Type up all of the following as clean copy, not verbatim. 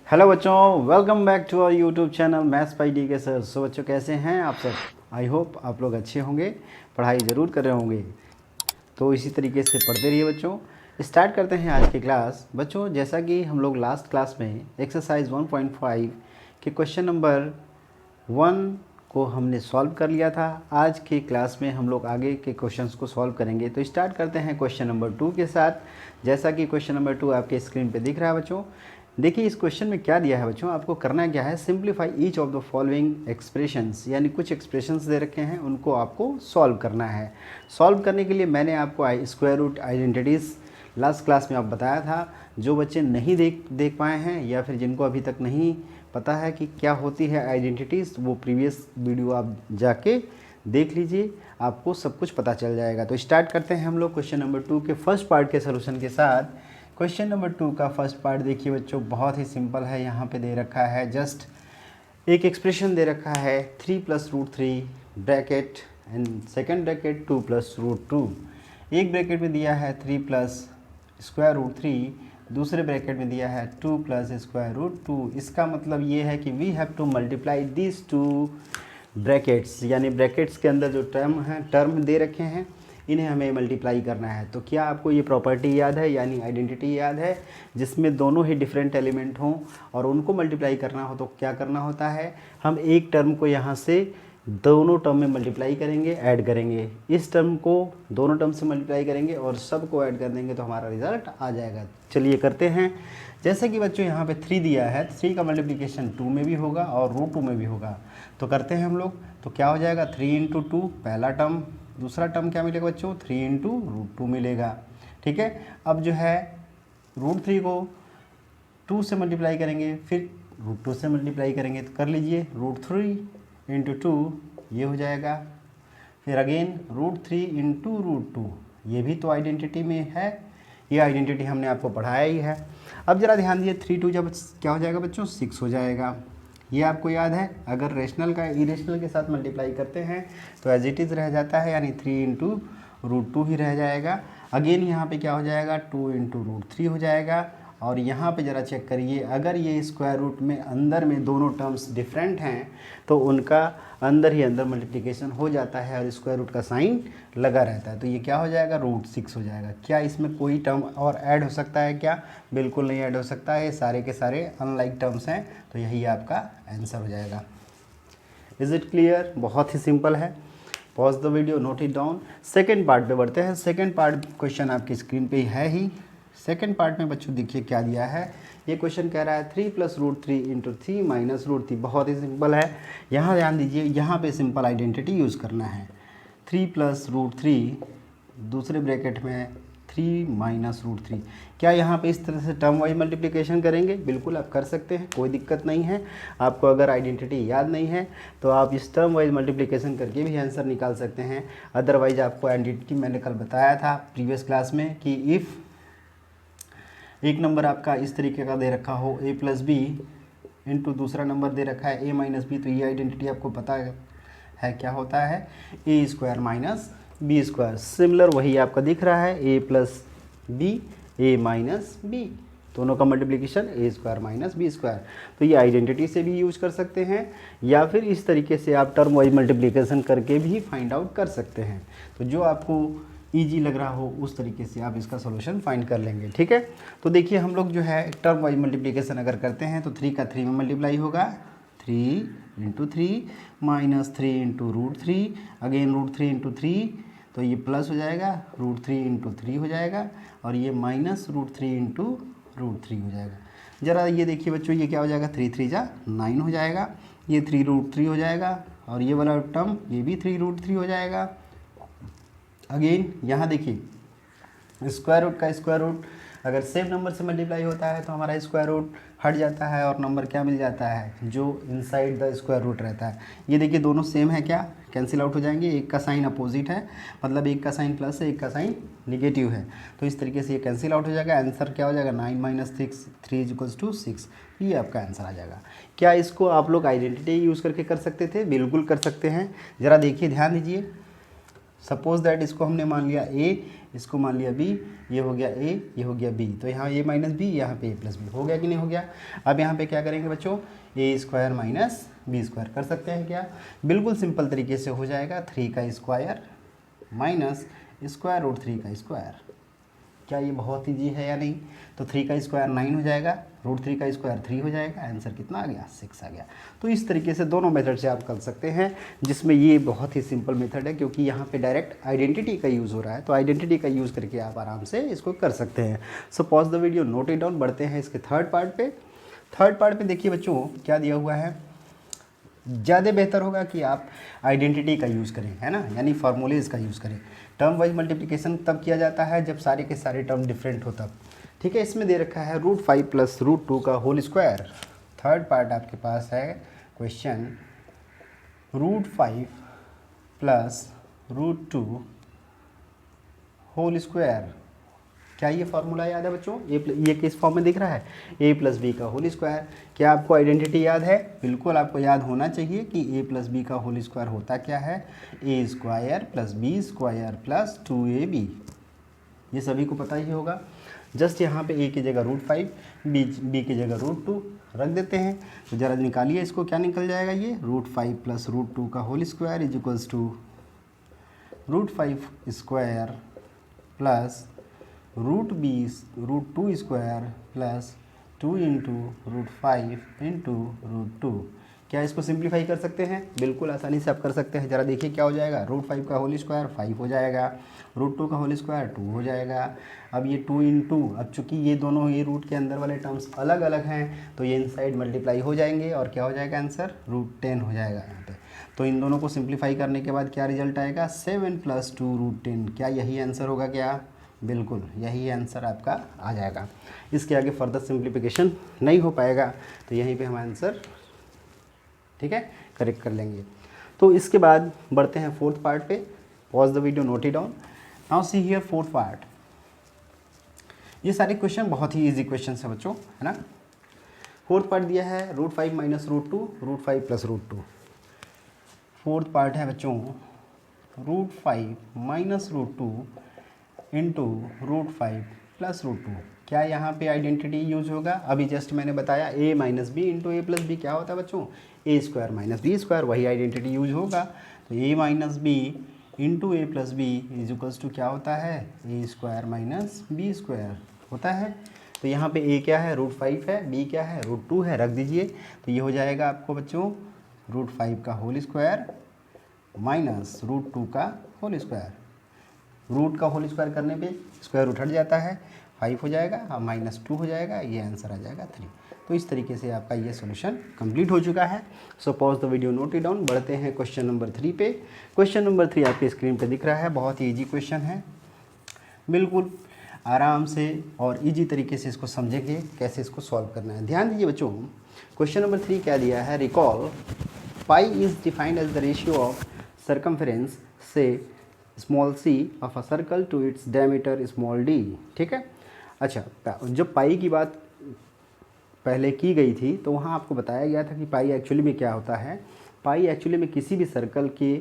Hello बच्चों, welcome back to our YouTube channel maths by D K sir. So बच्चों कैसे हैं आप सब। आई होप आप लोग अच्छे होंगे, पढ़ाई ज़रूर कर रहे होंगे। तो इसी तरीके से पढ़ते रहिए बच्चों। स्टार्ट करते हैं आज की क्लास। बच्चों जैसा कि हम लोग लास्ट क्लास में एक्सरसाइज 1.5 के क्वेश्चन नंबर 1 को हमने सॉल्व कर लिया था। आज की क्लास में हम लोग आगे के क्वेश्चंस को सॉल्व करेंगे। तो स्टार्ट करते हैं क्वेश्चन नंबर 2 के साथ। जैसा कि क्वेश्चन नंबर 2 आपके स्क्रीन पे दिख रहा है बच्चों। देखिए इस क्वेश्चन में क्या दिया है बच्चों, आपको करना क्या है, simplify each of the following expressions, यानी कुछ एक्सप्रेशंस दे रखे हैं उनको आपको सॉल्व करना है। सॉल्व करने के लिए मैंने आपको square root identities last class में आप बताया था। जो बच्चे नहीं देख पाए हैं या फिर जिनको अभी तक नहीं पता है कि क्या होती है आइडेंटिटीज़, वो प्रीवियस वीडियो आप जाके देख लीजिए, आपको सब कुछ पता चल जाएगा। तो स्टार्ट करते हैं हम लोग क्वेश्चन नंबर 2 के फर्स्ट पार्ट के सोल्यूशन के साथ। क्वेश्चन नंबर 2 का फर्स्ट पार्ट देखिए बच्चों, बहुत ही सिंपल है। यहाँ पे दे रखा है जस्ट एक एक्सप्रेशन दे रखा है 3 + √3 ब्रैकेट एंड सेकंड ब्रैकेट 2 + √2। एक ब्रैकेट में दिया है 3 + √3, दूसरे ब्रैकेट में दिया है 2 + √2। इसका मतलब ये है कि we have to multiply this two brackets, यानी ब्रैकेट्स के अंदर जो टर्म दे रखे हैं इन्हें हमें मल्टीप्लाई करना है। तो क्या आपको ये प्रॉपर्टी याद है, यानी आइडेंटिटी याद है, जिसमें दोनों ही डिफरेंट एलिमेंट हों और उनको मल्टीप्लाई करना हो तो क्या करना होता है, हम एक टर्म को यहाँ से दोनों टर्म में मल्टीप्लाई करेंगे, ऐड करेंगे। इस टर्म को दोनों टर्म से मल्टीप्लाई करेंगे और सब को ऐड कर देंगे तो हमारा रिजल्ट आ जाएगा। चलिए करते हैं। जैसे कि बच्चों यहाँ पे 3 दिया है, 3 का मल्टीप्लिकेशन 2 में भी होगा और √2 में भी होगा। तो करते हैं हम लोग। तो क्या हो जाएगा, 3 × 2 पहला टर्म, दूसरा टर्म क्या मिलेगा बच्चों, 3 × √2 मिलेगा। ठीक है। अब जो है √3 को 2 से मल्टीप्लाई करेंगे, फिर √2 से मल्टीप्लाई करेंगे। तो कर लीजिए, √3 × 2 ये हो जाएगा। फिर अगेन √3 × √2, ये भी तो आइडेंटिटी में है, ये आइडेंटिटी हमने आपको पढ़ाया ही है। अब जरा ध्यान दीजिए, 3 2 जब क्या हो जाएगा बच्चों, 6 हो जाएगा। ये आपको याद है, अगर रेशनल का इरेशनल के साथ मल्टीप्लाई करते हैं तो एज इट इज़ रह जाता है, यानी 3 × √2 ही रह जाएगा। अगेन यहाँ पे क्या हो जाएगा, 2 × √3 हो जाएगा। और यहाँ पे ज़रा चेक करिए, अगर ये स्क्वायर रूट में अंदर में दोनों टर्म्स डिफरेंट हैं तो उनका अंदर ही अंदर मल्टीप्लिकेशन हो जाता है और स्क्वायर रूट का साइन लगा रहता है। तो ये क्या हो जाएगा, √6 हो जाएगा। क्या इसमें कोई टर्म और ऐड हो सकता है क्या, बिल्कुल नहीं ऐड हो सकता है, सारे के सारे अनलाइक टर्म्स हैं। तो यही आपका आंसर हो जाएगा। Is it clear? बहुत ही सिंपल है। Pause the video, note it down. Second part पे बढ़ते हैं। सेकेंड पार्ट क्वेश्चन आपकी स्क्रीन पे है ही। सेकेंड पार्ट में बच्चों देखिए क्या दिया है। ये क्वेश्चन कह रहा है 3 + √3 × 3 - √3। बहुत ही सिंपल है। यहाँ ध्यान दीजिए, यहाँ पे सिंपल आइडेंटिटी यूज़ करना है। 3 + √3, दूसरे ब्रैकेट में 3 - √3। क्या यहाँ पे इस तरह से टर्म वाइज मल्टीप्लिकेशन करेंगे? बिल्कुल आप कर सकते हैं, कोई दिक्कत नहीं है। आपको अगर आइडेंटिटी याद नहीं है तो आप इस टर्म वाइज मल्टीप्लिकेशन करके भी आंसर निकाल सकते हैं। अदरवाइज आपको आइडेंटिटी मैंने कल बताया था प्रीवियस क्लास में कि इफ़ एक नंबर आपका इस तरीके का दे रखा हो a + b इंटू दूसरा नंबर दे रखा है a - b, तो ये आइडेंटिटी आपको पता है क्या होता है, a² - b²। सिमिलर वही आपका दिख रहा है, a + b, a - b, दोनों का मल्टीप्लिकेशन a² - b²। तो ये आइडेंटिटी से भी यूज कर सकते हैं या फिर इस तरीके से आप टर्म वाइज मल्टीप्लिकेशन करके भी फाइंड आउट कर सकते हैं। तो जो आपको ईजी लग रहा हो उस तरीके से आप इसका सॉल्यूशन फाइंड कर लेंगे। ठीक है। तो देखिए हम लोग जो है टर्म वाइज मल्टीप्लिकेशन अगर करते हैं तो 3 का 3 में मल्टीप्लाई होगा, 3 × 3 - 3 × √3, अगेन √3 × 3, तो ये प्लस हो जाएगा, √3 × 3 हो जाएगा और ये -√3 × √3 हो जाएगा। ज़रा ये देखिए बच्चों, ये क्या हो जाएगा, 3 3 जा 9 हो जाएगा, ये 3 √3 हो जाएगा और ये वाला टर्म ये भी 3 √3 हो जाएगा। अगेन यहाँ देखिए स्क्वायर रूट का स्क्वायर रूट अगर सेम नंबर से मल्टीप्लाई होता है तो हमारा स्क्वायर रूट हट जाता है और नंबर क्या मिल जाता है, जो इनसाइड द स्क्वायर रूट रहता है। ये देखिए दोनों सेम है, क्या कैंसिल आउट हो जाएंगे, एक का साइन अपोजिट है, मतलब एक का साइन प्लस है, एक का साइन निगेटिव है, तो इस तरीके से ये कैंसिल आउट हो जाएगा। आंसर क्या हो जाएगा, 9 - 6, 3 = 6, ये आपका आंसर आ जाएगा। क्या इसको आप लोग आइडेंटिटी यूज़ करके कर सकते थे? बिल्कुल कर सकते हैं। ज़रा देखिए ध्यान दीजिए, सपोज दैट इसको हमने मान लिया a, इसको मान लिया b, ये हो गया a, ये हो गया b, तो यहाँ a माइनस बी, यहाँ पे a प्लस बी हो गया कि नहीं हो गया। अब यहाँ पे क्या करेंगे बच्चों, a square minus b square कर सकते हैं क्या, बिल्कुल सिंपल तरीके से हो जाएगा। 3 का स्क्वायर माइनस स्क्वायर रूट 3 का स्क्वायर। क्या ये बहुत ईजी है या नहीं, तो 3 का स्क्वायर 9 हो जाएगा, रूट 3 का स्क्वायर 3 हो जाएगा, आंसर कितना आ गया 6 आ गया। तो इस तरीके से दोनों मेथड से आप कर सकते हैं, जिसमें ये बहुत ही सिंपल मेथड है क्योंकि यहाँ पे डायरेक्ट आइडेंटिटी का यूज़ हो रहा है, तो आइडेंटिटी का यूज़ करके आप आराम से इसको कर सकते हैं। So pause the video, note it down, बढ़ते हैं इसके थर्ड पार्ट पे। थर्ड पार्ट पे देखिए बच्चों क्या दिया हुआ है, ज़्यादा बेहतर होगा कि आप आइडेंटिटी का यूज़ करें, है ना, यानी फार्मूलेज का यूज़ करें। टर्म वाइज मल्टीप्लिकेशन तब किया जाता है जब सारे के सारे टर्म डिफरेंट हो तब, ठीक है। इसमें दे रखा है रूट 5 प्लस रूट 2 का होल स्क्वायर। थर्ड पार्ट आपके पास है question, root 5 plus root 2 whole square. क्या ये फार्मूला याद है बच्चों, ये किस फॉर्म में दिख रहा है, a प्लस बी का होल स्क्वायर। क्या आपको आइडेंटिटी याद है, बिल्कुल आपको याद होना चाहिए कि a प्लस बी का होल स्क्वायर होता क्या है, a square plus b square plus 2ab। ये सभी को पता ही होगा। जस्ट यहाँ पे a की जगह रूट 5, b की जगह रूट 2 रख देते हैं, तो ज़रा निकालिए इसको, क्या निकल जाएगा, ये रूट 5 प्लस रूट 2 का whole square is equals to root 5 square plus root 2 square plus 2 into root 5 into root 2। क्या इसको सिंप्लीफाई कर सकते हैं, बिल्कुल आसानी से आप कर सकते हैं। ज़रा देखिए क्या हो जाएगा, रूट 5 का होल स्क्वायर 5 हो जाएगा, रूट 2 का होल स्क्वायर 2 हो जाएगा। अब ये 2 इंटू, अब चूँकि ये दोनों ये रूट के अंदर वाले टर्म्स अलग अलग हैं तो ये इनसाइड मल्टीप्लाई हो जाएंगे और क्या हो जाएगा आंसर, रूट 10 हो जाएगा यहाँ पे। तो इन दोनों को सिंप्लीफाई करने के बाद क्या रिजल्ट आएगा, 7 प्लस 2 रूट 10। क्या यही आंसर होगा क्या, बिल्कुल यही आंसर आपका आ जाएगा। इसके आगे फर्दर सिंप्लीफिकेशन नहीं हो पाएगा, तो यहीं पे हम आंसर, ठीक है, करेक्ट कर लेंगे। तो इसके बाद बढ़ते हैं फोर्थ पार्ट पे। Pause the video, note it down, now see here fourth part. ये सारे क्वेश्चन बहुत ही इजी क्वेश्चन है बच्चों, है ना। फोर्थ पार्ट दिया है root 5 minus root 2, root 5 plus root 2। Fourth part है बच्चों root 5 minus root 2 into root 5 plus root 2। क्या यहाँ पे आइडेंटिटी यूज होगा, अभी जस्ट मैंने बताया a minus B into A plus b क्या होता है बच्चों, a square minus b square, वही आइडेंटिटी यूज होगा। तो a minus B into A plus b is equals to क्या होता है, a square minus b square होता है। तो यहाँ पे a क्या है, रूट 5 है, b क्या है, रूट 2 है, रख दीजिए। तो ये हो जाएगा आपको बच्चों रूट 5 का होल स्क्वायर माइनस रूट 2 का होल स्क्वायर। रूट का होल स्क्वायर करने पे स्क्वायर रूट हट जाता है, 5 हो जाएगा और माइनस 2 हो जाएगा, ये आंसर आ जाएगा 3। तो इस तरीके से आपका ये सॉल्यूशन कंप्लीट हो चुका है। So pause the video, note it down, बढ़ते हैं क्वेश्चन नंबर 3 पे। क्वेश्चन नंबर 3 आपके स्क्रीन पे दिख रहा है, बहुत ही ईजी क्वेश्चन है, बिल्कुल आराम से और ईजी तरीके से इसको समझेंगे कैसे इसको सॉल्व करना है। ध्यान दीजिए बच्चों, क्वेश्चन नंबर 3 क्या दिया है, recall pi is defined as the ratio of circumference से small c of a circle to its diameter small d। ठीक है, अच्छा, जब पाई की बात पहले की गई थी तो वहाँ आपको बताया गया था कि पाई एक्चुअली में क्या होता है। पाई एक्चुअली में किसी भी सर्कल के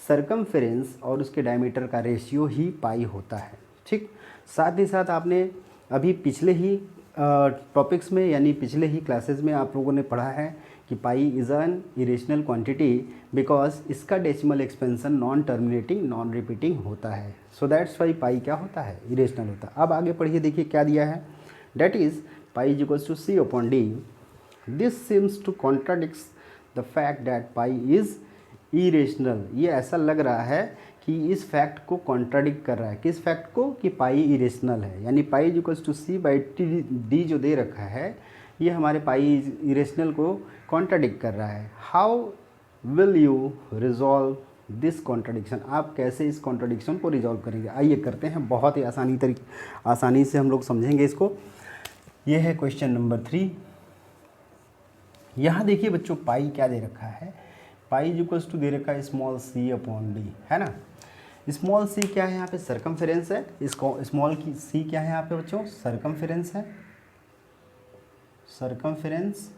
सर्कमफेरेंस और उसके डायमीटर का रेशियो ही पाई होता है। ठीक, साथ ही साथ आपने अभी पिछले ही टॉपिक्स में यानी पिछले ही क्लासेस में आप लोगों ने पढ़ा है कि pi is an irrational quantity because इसका decimal expansion non terminating non repeating होता है। सो दैट्स वाई पाई क्या होता है, इरेशनल होता है। अब आगे पढ़िए, देखिए क्या दिया है, that is pi is equals to C upon D. This seems to contradicts the fact that pi is irrational. ये ऐसा लग रहा है कि इस फैक्ट को कॉन्ट्राडिक्ट कर रहा है, किस फैक्ट को, कि पाई इरेशनल है, यानी pi is equals to c by d जो दे रखा है ये हमारे पाई इरेशनल को कॉन्ट्राडिक्ट कर रहा है। How will you resolve this contradiction, आप कैसे इस कॉन्ट्राडिक्शन को रिजॉल्व करेंगे, आइए करते हैं, बहुत ही आसानी से हम लोग समझेंगे इसको। ये है क्वेश्चन नंबर 3। यहाँ देखिए बच्चों पाई क्या दे रखा है, पाई इज इक्वल्स टू दे रखा है स्मॉल सी अपॉन डी, है ना। स्मॉल सी क्या है यहाँ पे, सर्कमफेरेंस है, इसको स्मॉल की सी क्या है यहाँ पे बच्चों, सर्कमफेरेंस है, सर्कमफेरेंस,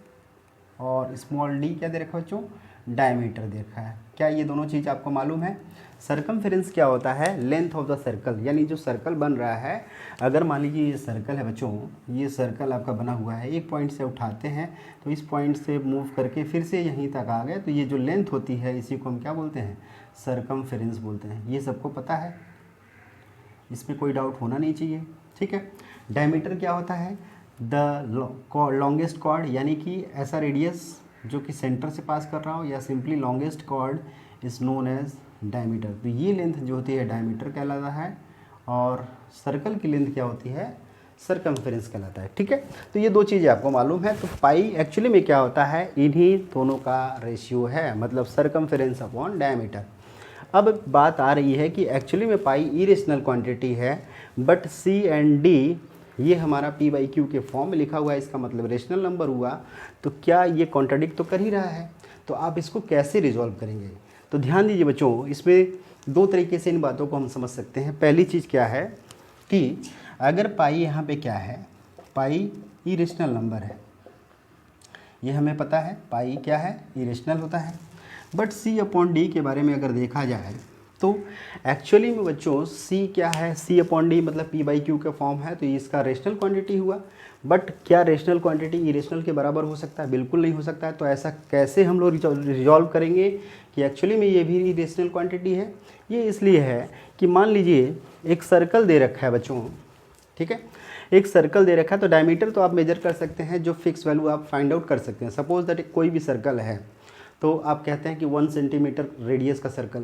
और स्मॉल डी क्या दे रखा है बच्चों, डायमीटर दे रखा है। क्या ये दोनों चीज़ आपको मालूम है? सरकमफेरेंस क्या होता है? लेंथ ऑफ द सर्कल, यानी जो सर्कल बन रहा है, अगर मान लीजिए ये सर्कल है बच्चों, ये सर्कल आपका बना हुआ है, एक पॉइंट से उठाते हैं तो इस पॉइंट से मूव करके फिर से यहीं तक आ गए, तो ये जो लेंथ होती है इसी को हम क्या बोलते हैं? सरकमफेरेंस बोलते हैं। ये सबको पता है, इसमें कोई डाउट होना नहीं चाहिए, ठीक है। डायमीटर क्या होता है? द लॉन्गेस्ट कॉर्ड, यानी कि ऐसा रेडियस जो कि सेंटर से पास कर रहा हो, या simply longest chord is known as diameter. तो ये लेंथ जो होती है डायमीटर कहलाता है, और सर्कल की लेंथ क्या होती है? सरकमफेरेंस कहलाता है, ठीक है। तो ये दो चीज़ें आपको मालूम है। तो पाई एक्चुअली में क्या होता है? इन्हीं दोनों का रेशियो है, मतलब सरकमफेरेंस अपॉन डायमीटर। अब बात आ रही है कि एक्चुअली में पाई इरेशनल क्वांटिटी है, बट सी एंड डी ये हमारा पी बाई क्यू के फॉर्म में लिखा हुआ है, इसका मतलब रेशनल नंबर हुआ। तो क्या ये कॉन्ट्राडिक्ट तो कर ही रहा है? तो आप इसको कैसे रिजॉल्व करेंगे? तो ध्यान दीजिए बच्चों, इसमें दो तरीके से इन बातों को हम समझ सकते हैं। पहली चीज़ क्या है कि अगर पाई यहाँ पे क्या है? पाई इरेशनल नंबर है, ये हमें पता है। पाई क्या है? इरेशनल होता है। बट सी अपॉन डी के बारे में अगर देखा जाए तो एक्चुअली में बच्चों सी क्या है? सी अपॉन डी मतलब पी बाई क्यू का फॉर्म है, तो ये इसका रेशनल क्वांटिटी हुआ। बट क्या रेशनल क्वांटिटी इरेशनल के बराबर हो सकता है? बिल्कुल नहीं हो सकता है। तो ऐसा कैसे हम लोग रिजॉल्व करेंगे कि एक्चुअली में ये भी इरेशनल क्वांटिटी है? ये इसलिए है कि मान लीजिए एक सर्कल दे रखा है बच्चों, ठीक है, एक सर्कल दे रखा है। तो डायमीटर तो आप मेजर कर सकते हैं, जो फिक्स वैल्यू आप फाइंड आउट कर सकते हैं। सपोज दैट कोई भी सर्कल है, तो आप कहते हैं कि 1 सेंटीमीटर रेडियस का सर्कल,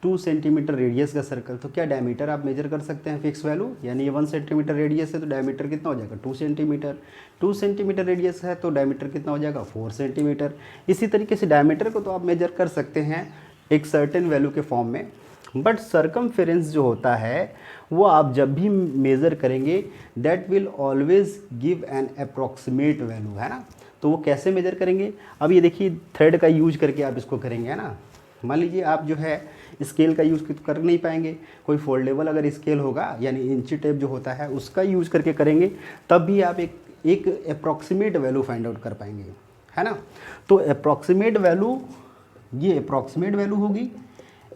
2 सेंटीमीटर रेडियस का सर्कल, तो क्या डायमीटर आप मेजर कर सकते हैं फिक्स वैल्यू? यानी ये 1 सेंटीमीटर रेडियस है तो डायमीटर कितना हो जाएगा? 2 सेंटीमीटर। 2 सेंटीमीटर रेडियस है तो डायमीटर कितना हो जाएगा? 4 सेंटीमीटर। इसी तरीके से डायमीटर को तो आप मेजर कर सकते हैं एक सर्टेन वैल्यू के फॉर्म में। बट सरकमफेरेंस जो होता है वो आप जब भी मेज़र करेंगे that will always give an approximate value, है ना। तो वो कैसे मेजर करेंगे? अब ये देखिए थ्रेड का यूज करके आप इसको करेंगे, है ना। मान लीजिए आप जो है स्केल का यूज़ कर नहीं पाएंगे, कोई फोल्डेबल अगर स्केल होगा यानी इंची टेप जो होता है उसका यूज़ करके करेंगे, तब भी आप एक अप्रॉक्सीमेट वैल्यू फाइंड आउट कर पाएंगे, है ना। तो अप्रॉक्सीमेट वैल्यू, ये अप्रॉक्सीमेट वैल्यू होगी,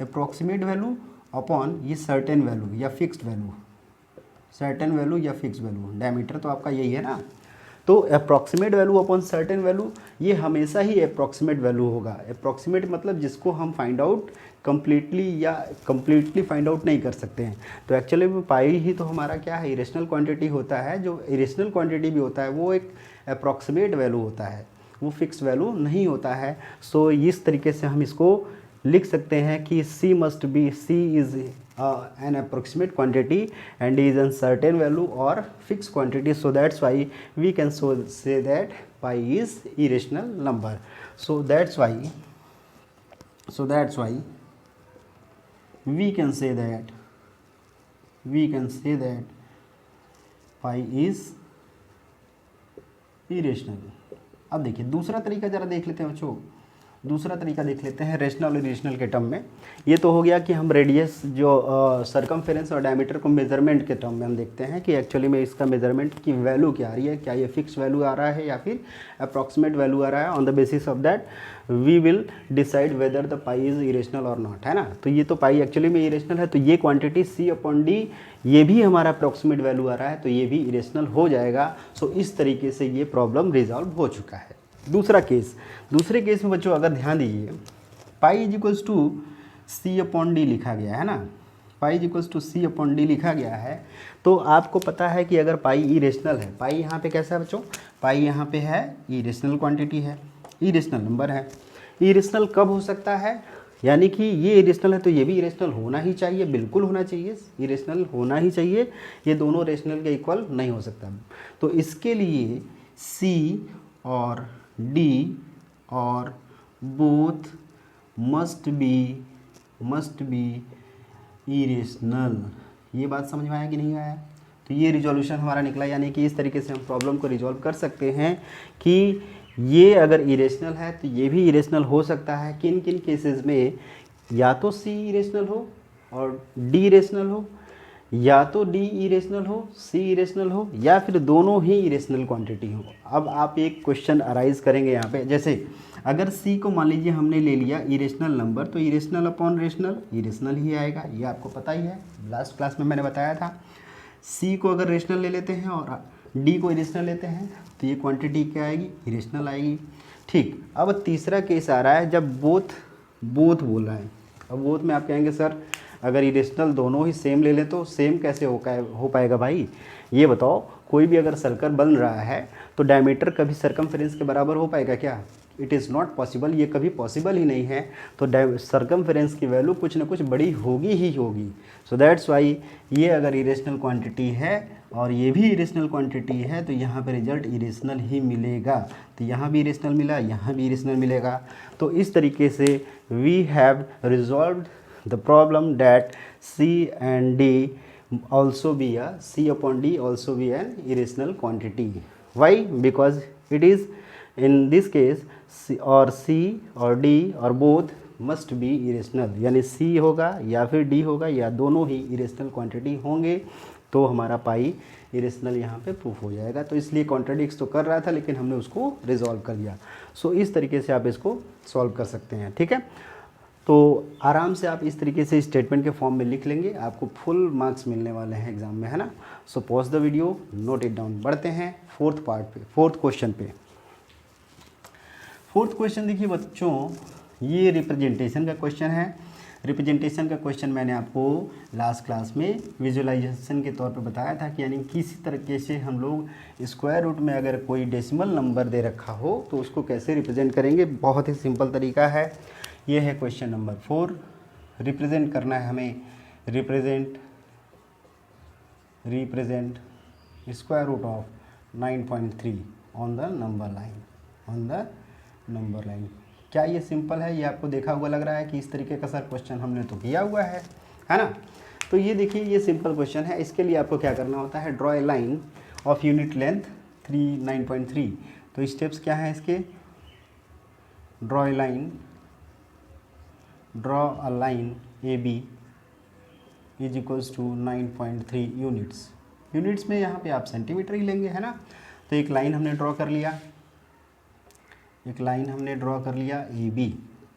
अप्रॉक्सीमेट वैल्यू अपॉन ये सर्टेन वैल्यू या फिक्स्ड वैल्यू, सर्टेन वैल्यू या फिक्स वैल्यू। डायमीटर तो आपका यही है ना। तो approximate value upon certain value, ये हमेशा ही अप्रॉक्सीमेट वैल्यू होगा। अप्रॉक्सीमेट मतलब जिसको हम find out completely find out नहीं कर सकते हैं। तो एक्चुअली में पाई ही तो हमारा क्या है? इरेशनल क्वांटिटी होता है। जो इरेशनल क्वांटिटी भी होता है वो एक अप्रॉक्सीमेट वैल्यू होता है, वो फिक्स वैल्यू नहीं होता है। सो इस तरीके से हम इसको लिख सकते हैं कि C is an approximate quantity and is a certain value or fixed quantity, so that's why we can say that pi is irrational number. So that's why we can say that pi is irrational. अब देखिए दूसरा तरीका ज़रा देख लेते हैं बच्चों, दूसरा तरीका देख लेते हैं रेशनल और इरेशनल के टर्म में। ये तो हो गया कि हम रेडियस जो सरकमफेरेंस और डायमीटर को मेजरमेंट के टर्म में हम देखते हैं कि एक्चुअली में इसका मेजरमेंट की वैल्यू क्या आ रही है, क्या ये फिक्स वैल्यू आ रहा है या फिर अप्रॉक्सीमेट वैल्यू आ रहा है। On the basis of that we will decide whether the pi is irrational और नॉट, है ना। तो ये तो पाई एक्चुअली में इरेशनल है, तो ये क्वांटिटी C/D ये भी हमारा अप्रॉक्सीमेट वैल्यू आ रहा है, तो ये भी इरेशनल हो जाएगा। सो इस तरीके से ये प्रॉब्लम रिजॉल्व हो चुका है। दूसरे केस में बच्चों अगर ध्यान दीजिए, पाई इज इक्वल्स टू C/D लिखा गया है ना, पाई इज इक्वल्स टू C/D लिखा गया है। तो आपको पता है कि अगर पाई इरेशनल है, पाई यहाँ पे कैसा है बच्चों? पाई यहाँ पे है इरेशनल क्वांटिटी है, इरेशनल नंबर है। इरेशनल कब हो सकता है? यानी कि ये इरेशनल है तो ये भी इरेशनल होना ही चाहिए, बिल्कुल होना चाहिए, इरेशनल होना ही चाहिए। ये दोनों रेशनल के इक्वल नहीं हो सकता। तो इसके लिए C और D और बोथ मस्ट बी इरेशनल। ये बात समझ में आया कि नहीं आया? तो ये रिजोल्यूशन हमारा निकला, यानी कि इस तरीके से हम प्रॉब्लम को रिजॉल्व कर सकते हैं कि ये अगर इरेशनल है तो ये भी इरेशनल हो सकता है। किन किन केसेस में? या तो C इरेशनल हो और D इरेशनल हो, या तो D इरेशनल हो C इरेशनल हो, या फिर दोनों ही इरेशनल क्वांटिटी हो। अब आप एक क्वेश्चन अराइज करेंगे यहाँ पे, जैसे अगर सी को मान लीजिए हमने ले लिया इरेशनल नंबर, तो इरेशनल अपॉन रेशनल इरेशनल ही आएगा, ये आपको पता ही है, लास्ट क्लास में मैंने बताया था। सी को अगर रेशनल ले लेते हैं और डी को इरेशनल लेते हैं तो ये क्वांटिटी क्या आएगी, इरेशनल आएगी। ठीक, अब तीसरा केस आ रहा है जब बोथ बोल रहा है। अब बोथ में आप कहेंगे सर अगर इरेशनल दोनों ही सेम ले लें तो सेम कैसे हो पाएगा भाई, ये बताओ। कोई भी अगर सर्कल बन रहा है तो डायमीटर कभी सरकमफेरेंस के बराबर हो पाएगा क्या? इट इज़ नॉट पॉसिबल, ये कभी पॉसिबल ही नहीं है। तो सरकमफेरेंस की वैल्यू कुछ ना कुछ बड़ी होगी ही होगी। सो दैट्स वाई ये अगर इरेशनल क्वांटिटी है और ये भी इरेशनल क्वांटिटी है तो यहाँ पे रिजल्ट इरेशनल ही मिलेगा। तो यहाँ भी इरेशनल मिला, यहाँ भी इरेशनल मिलेगा। तो इस तरीके से we have resolved the problem that C and D also be a C upon D also be an irrational quantity. Why? Because it is in this case C or D or both must be irrational, यानी C होगा या फिर D होगा या दोनों ही irrational quantity होंगे तो हमारा पाई इरेशनल यहाँ पे प्रूफ हो जाएगा। तो इसलिए कॉन्ट्राडिक्स तो कर रहा था लेकिन हमने उसको रिजॉल्व कर दिया। सो इस तरीके से आप इसको सॉल्व कर सकते हैं, ठीक है। तो आराम से आप इस तरीके से स्टेटमेंट के फॉर्म में लिख लेंगे, आपको फुल मार्क्स मिलने वाले हैं एग्जाम में, है ना। So pause the video, note it down. बढ़ते हैं फोर्थ पार्ट पे, फोर्थ क्वेश्चन पे। फोर्थ क्वेश्चन देखिए बच्चों, ये रिप्रेजेंटेशन का क्वेश्चन है। रिप्रेजेंटेशन का क्वेश्चन मैंने आपको लास्ट क्लास में विजुअलाइजेशन के तौर पे बताया था कि यानी किसी तरीके से हम लोग स्क्वायर रूट में अगर कोई डेसिमल नंबर दे रखा हो तो उसको कैसे रिप्रेजेंट करेंगे। बहुत ही सिंपल तरीका है। ये है क्वेश्चन नंबर 4। रिप्रेजेंट करना है हमें, represent square root of 9.3 on the number line. क्या ये सिंपल है? ये आपको देखा हुआ लग रहा है कि इस तरीके का सर क्वेश्चन हमने तो किया हुआ है ना। तो ये देखिए ये सिंपल क्वेश्चन है। इसके लिए आपको क्या करना होता है, draw a line of unit length 9.3। तो स्टेप्स क्या हैं इसके, draw a line AB is equals to 9.3 units में यहाँ पे आप सेंटीमीटर ही लेंगे, है ना। तो एक लाइन हमने ड्रॉ कर लिया AB,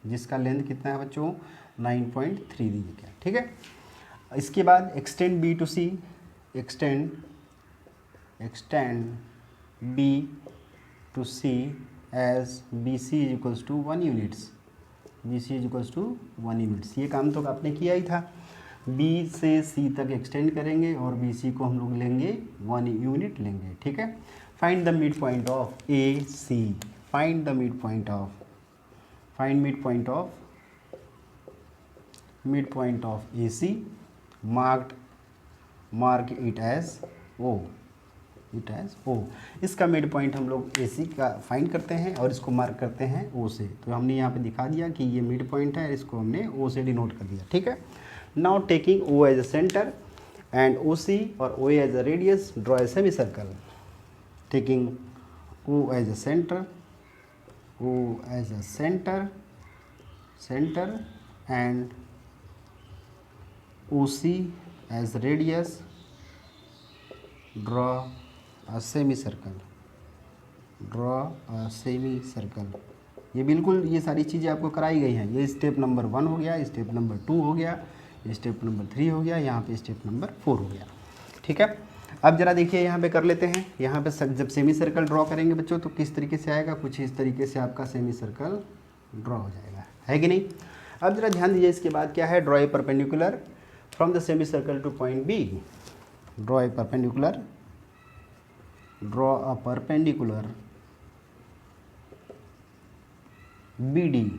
जिसका लेंथ कितना है बच्चों, 9.3 दी गया, ठीक है। इसके बाद extend B to C, extend B to C as BC is equals to 1 units. ये काम तो आपने किया ही था। B से C तक एक्सटेंड करेंगे और BC को हम लोग लेंगे 1 यूनिट लेंगे, ठीक है। Find the mid point of AC, find mid point of AC, mark it as O। इसका मिड पॉइंट हम लोग AC का फाइंड करते हैं और इसको मार्क करते हैं O से। तो हमने यहाँ पे दिखा दिया कि ये मिड पॉइंट है, इसको हमने O से डिनोट कर दिया, ठीक है। Now taking O as a centre and OC और OA as a radius, draw a semi circle. Taking O as a centre and OC as radius, draw a semicircle। ये बिल्कुल ये सारी चीज़ें आपको कराई गई हैं। ये स्टेप नंबर 1 हो गया, स्टेप नंबर 2 हो गया, स्टेप नंबर 3 हो गया, यहाँ पे स्टेप नंबर 4 हो गया, ठीक है। अब जरा देखिए यहाँ पे कर लेते हैं। यहाँ पे जब सेमी सर्कल ड्रॉ करेंगे बच्चों तो किस तरीके से आएगा, कुछ इस तरीके से आपका सेमी सर्कल ड्रॉ हो जाएगा, है कि नहीं। अब जरा ध्यान दीजिए, इसके बाद क्या है, draw a perpendicular from the semi circle to point B। Draw a perpendicular BD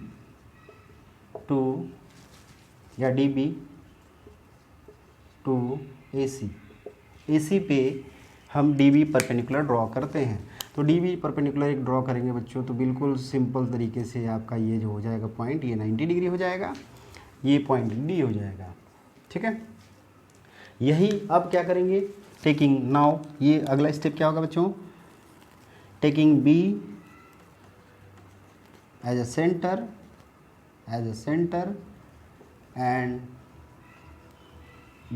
to या DB टू AC पे हम DB परपेंडिकुलर ड्रॉ करते हैं। तो DB परपेंडिकुलर एक ड्रॉ करेंगे बच्चों तो बिल्कुल सिंपल तरीके से आपका ये जो हो जाएगा पॉइंट, ये 90 डिग्री हो जाएगा, ये पॉइंट D हो जाएगा, ठीक है। यही अब क्या करेंगे, टेकिंग नाउ, ये अगला स्टेप क्या होगा बच्चों, taking B as a centre and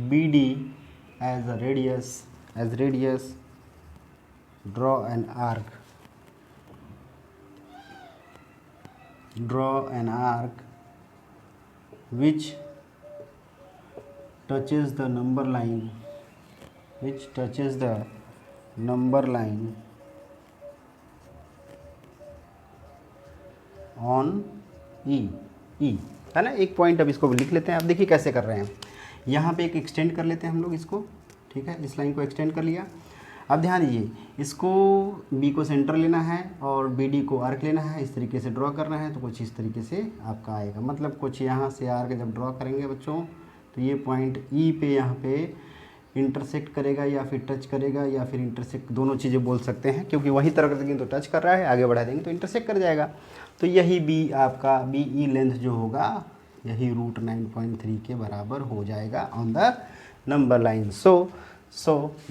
BD as a radius, draw an arc draw an arc which touches the number line on E है ना। एक पॉइंट अब इसको लिख लेते हैं। अब देखिए कैसे कर रहे हैं, यहाँ पे एक एक्सटेंड कर लेते हैं हम लोग इसको, ठीक है, इस लाइन को एक्सटेंड कर लिया। अब ध्यान दीजिए, इसको बी को सेंटर लेना है और बी डी को आर्क लेना है, इस तरीके से ड्रॉ करना है। तो कुछ इस तरीके से आपका आएगा, मतलब कुछ यहाँ से आर्क जब ड्रॉ करेंगे बच्चों तो ये पॉइंट ई पे यहाँ पे इंटरसेक्ट करेगा या फिर टच करेगा या फिर इंटरसेक्ट, दोनों चीज़ें बोल सकते हैं, क्योंकि वही तरह कर देंगे तो टच कर रहा है, आगे बढ़ा देंगे तो इंटरसेक्ट कर जाएगा। तो यही बी आपका बी ई लेंथ जो होगा यही रूट 9.3 के बराबर हो जाएगा on the number line. So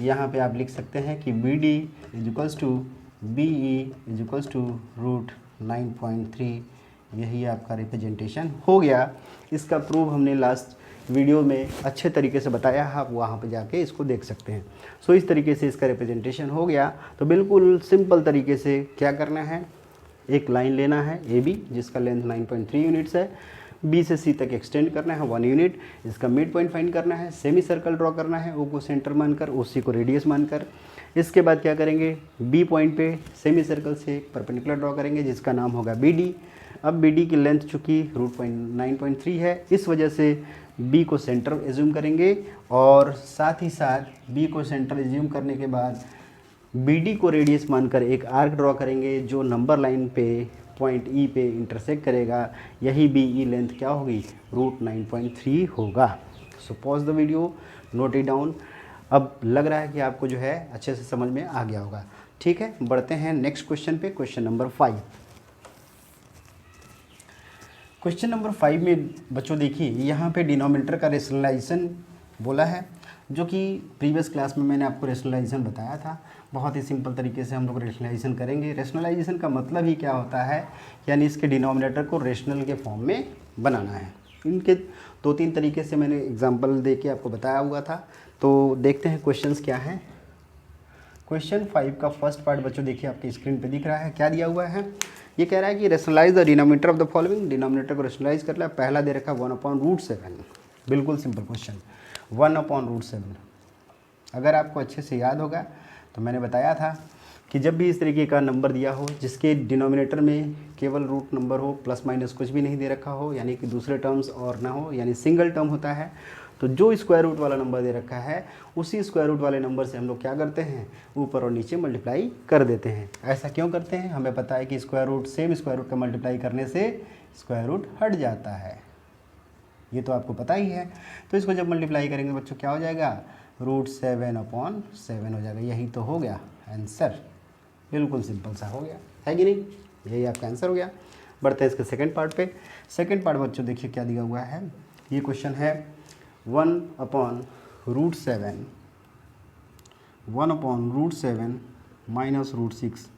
यहाँ पे आप लिख सकते हैं कि B D is equals to B E is equals to root 9.3, यही आपका रिप्रेजेंटेशन हो गया। इसका प्रूफ हमने लास्ट वीडियो में अच्छे तरीके से बताया है, आप वहाँ पे जाके इसको देख सकते हैं। सो इस तरीके से इसका रिप्रेजेंटेशन हो गया। तो बिल्कुल सिंपल तरीके से क्या करना है, एक लाइन लेना है ए बी जिसका लेंथ 9.3 यूनिट्स है, बी से सी तक एक्सटेंड करना है 1 यूनिट, इसका मिड पॉइंट फाइंड करना है, सेमी सर्कल ड्रॉ करना है, ओ को सेंटर मानकर ओ सी को रेडियस मानकर। इसके बाद क्या करेंगे, बी पॉइंट पे सेमी सर्कल से एक परपेंडिकुलर ड्रॉ करेंगे जिसका नाम होगा बी डी। अब बी डी की लेंथ चूँकि रूट 9.3 है, इस वजह से बी को सेंटर एज्यूम करेंगे और साथ ही साथ बी को सेंटर एज्यूम करने के बाद बी डी को रेडियस मानकर एक आर्क ड्रॉ करेंगे जो नंबर लाइन पे पॉइंट ई पे इंटरसेक्ट करेगा। यही बी ई लेंथ क्या होगी, रूट 9.3 होगा। So pause the video, note it down. अब लग रहा है कि आपको जो है अच्छे से समझ में आ गया होगा। ठीक है, बढ़ते हैं नेक्स्ट क्वेश्चन पे, क्वेश्चन नंबर 5। क्वेश्चन नंबर 5 में बच्चों देखिए यहाँ पे डिनोमिनेटर का रेशनलाइजेशन बोला है, जो कि प्रीवियस क्लास में मैंने आपको रेशनलाइजेशन बताया था। बहुत ही सिंपल तरीके से हम लोग रेशनलाइजेशन करेंगे। रेशनलाइजेशन का मतलब ही क्या होता है, यानी इसके डिनोमिनेटर को रेशनल के फॉर्म में बनाना है। इनके 2-3 तरीके से मैंने एग्जांपल दे के आपको बताया हुआ था। तो देखते हैं क्वेश्चंस क्या हैं। क्वेश्चन 5 का फर्स्ट पार्ट बच्चों देखिए आपकी स्क्रीन पे दिख रहा है, क्या दिया हुआ है। ये कह रहा है कि rationalise the denominator of the following, denominator को रेशनलाइज कर लिया। पहला दे रखा 1/√7, बिल्कुल सिंपल क्वेश्चन, 1/√7। अगर आपको अच्छे से याद होगा तो मैंने बताया था कि जब भी इस तरीके का नंबर दिया हो जिसके डिनोमिनेटर में केवल रूट नंबर हो, प्लस माइनस कुछ भी नहीं दे रखा हो, यानी कि दूसरे टर्म्स और ना हो, यानी सिंगल टर्म होता है, तो जो स्क्वायर रूट वाला नंबर दे रखा है उसी स्क्वायर रूट वाले नंबर से हम लोग क्या करते हैं, ऊपर और नीचे मल्टीप्लाई कर देते हैं। ऐसा क्यों करते हैं, हमें पता है कि square root same square root का मल्टीप्लाई करने से स्क्वायर रूट हट जाता है, ये तो आपको पता ही है। तो इसको जब मल्टीप्लाई करेंगे बच्चों क्या हो जाएगा, √7/7 हो जाएगा। यही तो हो गया आंसर, बिल्कुल सिंपल सा हो गया, है कि नहीं, यही आपका आंसर हो गया। बढ़ते हैं इसके सेकंड पार्ट पे। सेकंड पार्ट बच्चों देखिए क्या दिया हुआ है। ये क्वेश्चन है 1/√7 -√6।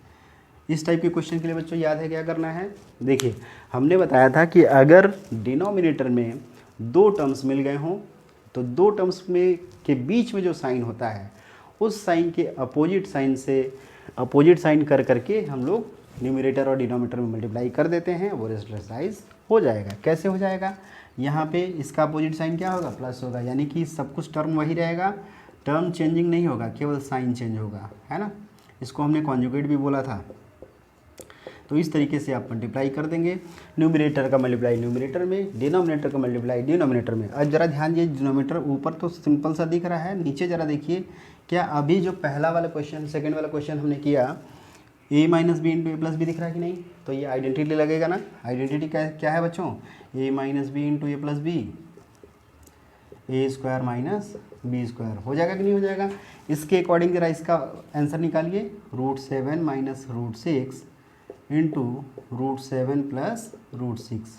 इस टाइप के क्वेश्चन के लिए बच्चों याद है क्या करना है। देखिए हमने बताया था कि अगर डिनोमिनेटर में 2 टर्म्स मिल गए हों तो 2 टर्म्स में के बीच में जो साइन होता है उस साइन के अपोजिट साइन कर करके हम लोग न्यूमरेटर और डिनोमिनेटर में मल्टीप्लाई कर देते हैं, वो रेशनलाइज हो जाएगा। कैसे हो जाएगा, यहाँ पे इसका अपोजिट साइन क्या होगा, प्लस होगा, यानी कि सब कुछ टर्म वही रहेगा, टर्म चेंजिंग नहीं होगा, केवल साइन चेंज होगा, है ना। इसको हमने कॉन्जुगेट भी बोला था। तो इस तरीके से आप मल्टीप्लाई कर देंगे, न्यूमरेटर का मल्टीप्लाई न्यूमरेटर में, डिनोमिनेटर का मल्टीप्लाई डिनोमिनेटर में। अब जरा ध्यान दीजिए, डिनोमिनेटर ऊपर तो सिंपल सा दिख रहा है, नीचे जरा देखिए क्या अभी जो पहला वाला क्वेश्चन सेकंड वाला क्वेश्चन हमने किया a - b × a + b दिख रहा है कि नहीं, तो ये आइडेंटिटी लगेगा ना। आइडेंटिटी क्या है बच्चों, a - b × a + b, a² - b² हो जाएगा कि नहीं हो जाएगा। इसके अकॉर्डिंग जरा इसका आंसर निकालिए, √7 - √6 × √7 + √6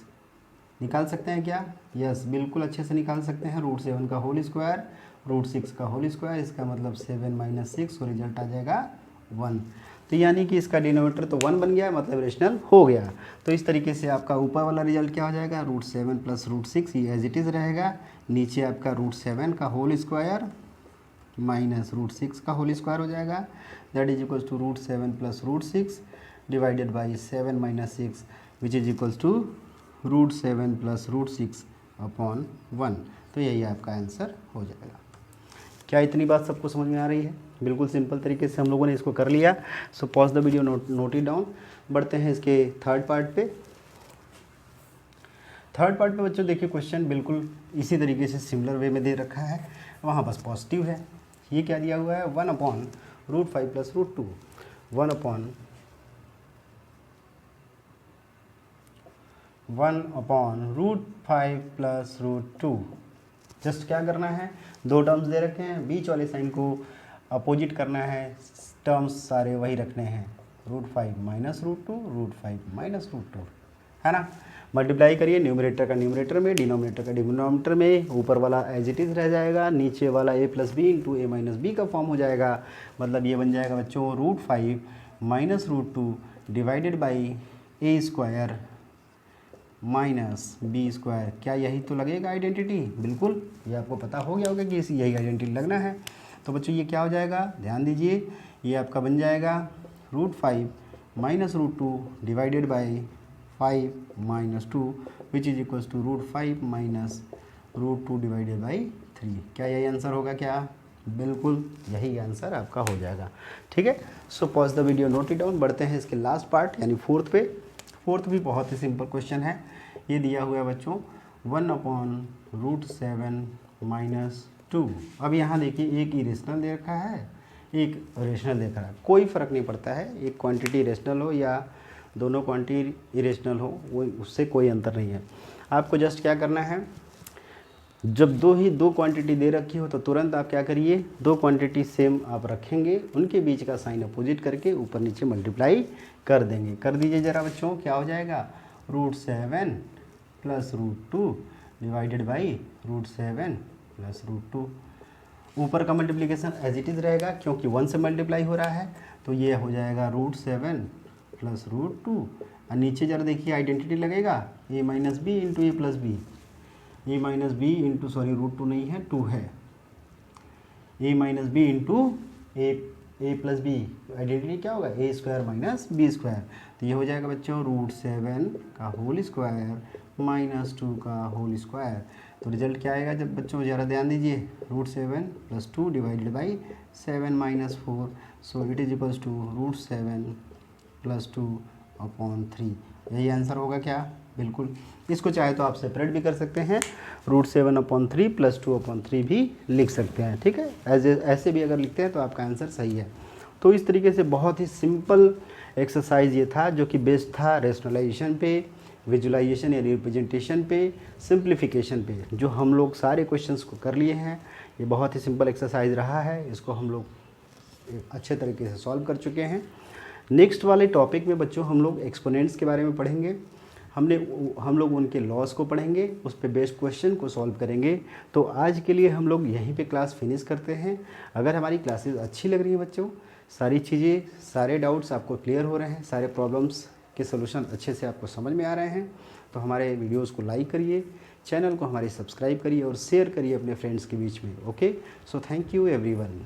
निकाल सकते हैं क्या, यस बिल्कुल अच्छे से निकाल सकते हैं। √7 का होल स्क्वायर, √6 का होल स्क्वायर, इसका मतलब 7 - 6 और रिजल्ट आ जाएगा 1। तो यानी कि इसका डिनोमिनेटर तो 1 बन गया, मतलब रेशनल हो गया। तो इस तरीके से आपका ऊपर वाला रिजल्ट क्या हो जाएगा, √7 + √6 ये एज इट इज़ रहेगा। नीचे आपका √7 का होल स्क्वायर - √6 का होल स्क्वायर हो जाएगा, that is equal to √7 + √6। Divided by 7 minus 6 which is equals to √7 plus √6 upon 1। तो यही आपका आंसर हो जाएगा। क्या इतनी बात सबको समझ में आ रही है? बिल्कुल सिंपल तरीके से हम लोगों ने इसको कर लिया। So pause the video, note it down. बढ़ते हैं इसके थर्ड पार्ट पे। थर्ड पार्ट पे बच्चों देखिए क्वेश्चन बिल्कुल इसी तरीके से सिमिलर वे में दे रखा है, वहाँ बस पॉजिटिव है। ये क्या दिया हुआ है? 1/√5 प्लस √2, 1/√5 प्लस √2। जस्ट क्या करना है, दो टर्म्स दे रखे हैं, बीच वाले साइन को अपोजिट करना है, टर्म्स सारे वही रखने हैं, √5 माइनस √2, √5 माइनस √2, है ना। मल्टीप्लाई करिए, न्यूमरेटर का न्यूमरेटर में, डिनोमिनेटर का डिनोमिनेटर में, ऊपर वाला एज इट इज़ रह जाएगा, नीचे वाला a plus B into a minus B का फॉर्म हो जाएगा। मतलब ये बन जाएगा बच्चों √5 minus √2 divided by a² minus b²। क्या यही तो लगेगा आइडेंटिटी? बिल्कुल, ये आपको पता हो गया होगा कि यही आइडेंटिटी लगना है। तो बच्चों ये क्या हो जाएगा, ध्यान दीजिए, ये आपका बन जाएगा √5 minus √2 divided by 5 minus 2 which is equals to √5 minus √2 divided by 3। क्या यही आंसर होगा? क्या बिल्कुल यही आंसर आपका हो जाएगा। ठीक है, so pause the video, note it down. बढ़ते हैं इसके लास्ट पार्ट यानी फोर्थ पे। फोर्थ भी बहुत ही सिंपल क्वेश्चन है। ये दिया हुआ है बच्चों 1/√7 माइनस 2। अब यहाँ देखिए एक इरेशनल दे रखा है, एक रेशनल दे रखा है, कोई फ़र्क नहीं पड़ता है, एक क्वांटिटी रेशनल हो या दोनों क्वांटिटी इरेशनल हो, वो उससे कोई अंतर नहीं है। आपको जस्ट क्या करना है, जब दो क्वांटिटी दे रखी हो तो तुरंत आप क्या करिए, दो क्वांटिटी सेम आप रखेंगे, उनके बीच का साइन अपोजिट करके ऊपर नीचे मल्टीप्लाई कर देंगे। कर दीजिए ज़रा बच्चों, क्या हो जाएगा, √7 प्लस √2 डिवाइडेड बाई √7 प्लस √2। ऊपर का मल्टीप्लिकेशन एज इट इज़ रहेगा क्योंकि 1 से मल्टीप्लाई हो रहा है, तो ये हो जाएगा √7 प्लस √2। और नीचे जरा देखिए आइडेंटिटी लगेगा, a minus B into A plus B, A minus B into sorry √2 नहीं है 2 है, a minus B into A plus B, identity क्या होगा, a² माइनस b²। तो ये हो जाएगा बच्चों √7 का होल स्क्वायर माइनस 2 का होल स्क्वायर। तो रिजल्ट क्या आएगा जब बच्चों, ज़रा ध्यान दीजिए, √7 plus 2 divided by 7 minus 4, so it is equals to √7 plus 2 upon 3। यही आंसर होगा क्या? बिल्कुल। इसको चाहे तो आप सेपरेट भी कर सकते हैं, √7/3 प्लस 2/3 भी लिख सकते हैं। ठीक है, ऐसे भी अगर लिखते हैं तो आपका आंसर सही है। तो इस तरीके से बहुत ही सिंपल एक्सरसाइज ये था, जो कि बेस्ड था रेशनलाइजेशन पे, विजुलाइजेशन या रिप्रेजेंटेशन पे, सिंप्लीफिकेशन पे, जो हम लोग सारे क्वेश्चंस को कर लिए हैं। ये बहुत ही सिंपल एक्सरसाइज रहा है, इसको हम लोग अच्छे तरीके से सॉल्व कर चुके हैं। नेक्स्ट वाले टॉपिक में बच्चों हम लोग एक्सपोनेंट्स के बारे में पढ़ेंगे। हम लोग उनके लॉस को पढ़ेंगे, उस पे बेस्ड क्वेश्चन को सॉल्व करेंगे। तो आज के लिए हम लोग यहीं पे क्लास फिनिश करते हैं। अगर हमारी क्लासेस अच्छी लग रही हैं बच्चों, सारी चीज़ें, सारे डाउट्स आपको क्लियर हो रहे हैं, सारे प्रॉब्लम्स के सलूशन अच्छे से आपको समझ में आ रहे हैं, तो हमारे वीडियोज़ को लाइक करिए, चैनल को हमारे सब्सक्राइब करिए और शेयर करिए अपने फ्रेंड्स के बीच में। Okay, so thank you everyone.